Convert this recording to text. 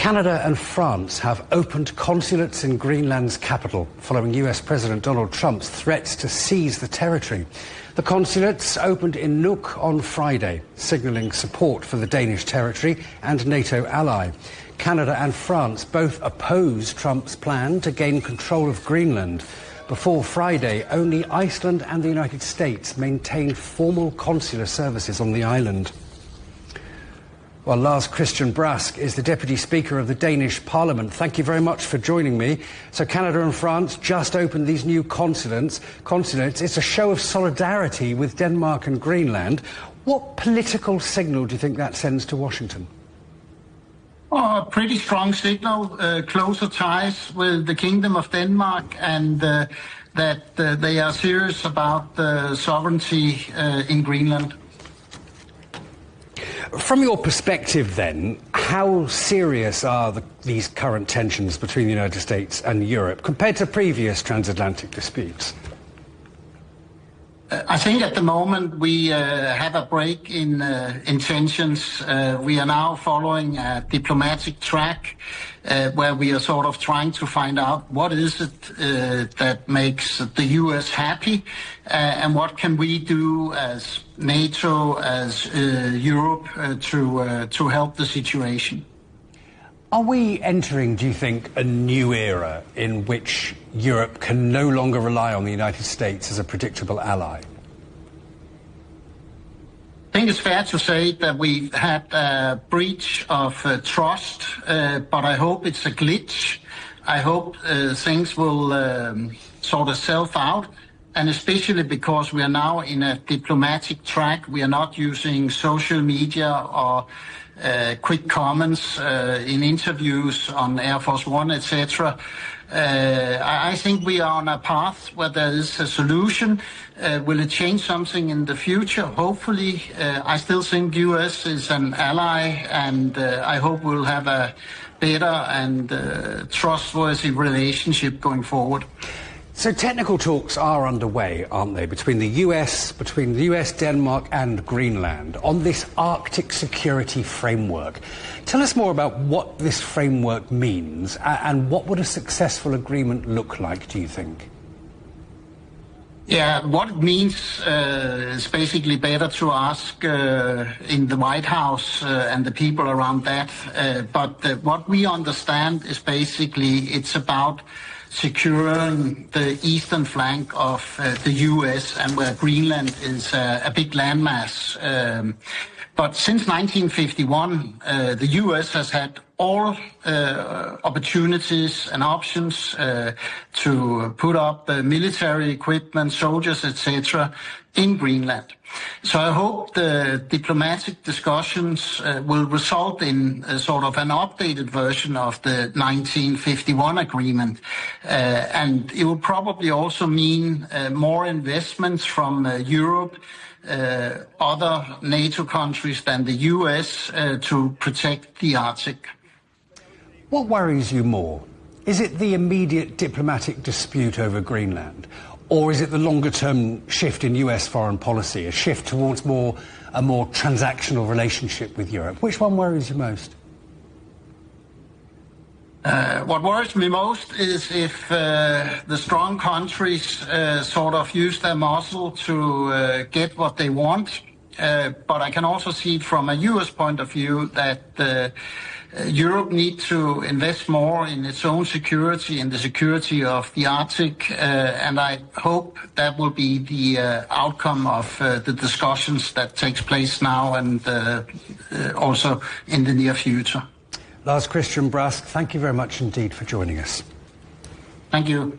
Canada and France have opened consulates in Greenland's capital following US President Donald Trump's threats to seize the territory. The consulates opened in Nuuk on Friday, signalling support for the Danish territory and NATO ally. Canada and France both oppose Trump's plan to gain control of Greenland. Before Friday, only Iceland and the United States maintained formal consular services on the island. Well, Lars-Christian Brask is the Deputy Speaker of the Danish Parliament. Thank you very much for joining me. So Canada and France just opened these new consulates. It's a show of solidarity with Denmark and Greenland. What political signal do you think that sends to Washington? A pretty strong signal, closer ties with the Kingdom of Denmark, and that they are serious about the sovereignty in Greenland. From your perspective then, how serious are these current tensions between the United States and Europe compared to previous transatlantic disputes? I think at the moment we have a break in tensions. We are now following a diplomatic track where we are sort of trying to find out what is it that makes the US happy and what can we do as NATO, as Europe to help the situation. Are we entering, do you think, a new era in which Europe can no longer rely on the United States as a predictable ally? I think it's fair to say that we've had a breach of trust, but I hope it's a glitch. I hope things will sort of self out, and especially because we are now in a diplomatic track. We are not using social media or quick comments in interviews on Air Force One, etc. I think we are on a path where there is a solution. Will it change something in the future? Hopefully. I still think US is an ally, and I hope we'll have a better and trustworthy relationship going forward. So technical talks are underway, aren't they, between the US, Denmark and Greenland on this Arctic security framework. Tell us more about what this framework means and what would a successful agreement look like, do you think? Yeah, what it means is basically better to ask in the White House and the people around that. But what we understand is basically it's about securing the eastern flank of the US, and where Greenland is a big landmass. But since 1951, the US has had all opportunities and options to put up military equipment, soldiers, etc. in Greenland. So I hope the diplomatic discussions will result in sort of an updated version of the 1951 agreement. And it will probably also mean more investments from Europe, other NATO countries than the US to protect the Arctic. What worries you more? Is it the immediate diplomatic dispute over Greenland? Or is it the longer-term shift in US foreign policy, a shift towards a more transactional relationship with Europe? Which one worries you most? What worries me most is if the strong countries sort of use their muscle to get what they want. But I can also see from a US point of view that Europe needs to invest more in its own security and the security of the Arctic, and I hope that will be the outcome of the discussions that takes place now and also in the near future. Lars-Christian Brask, thank you very much indeed for joining us. Thank you.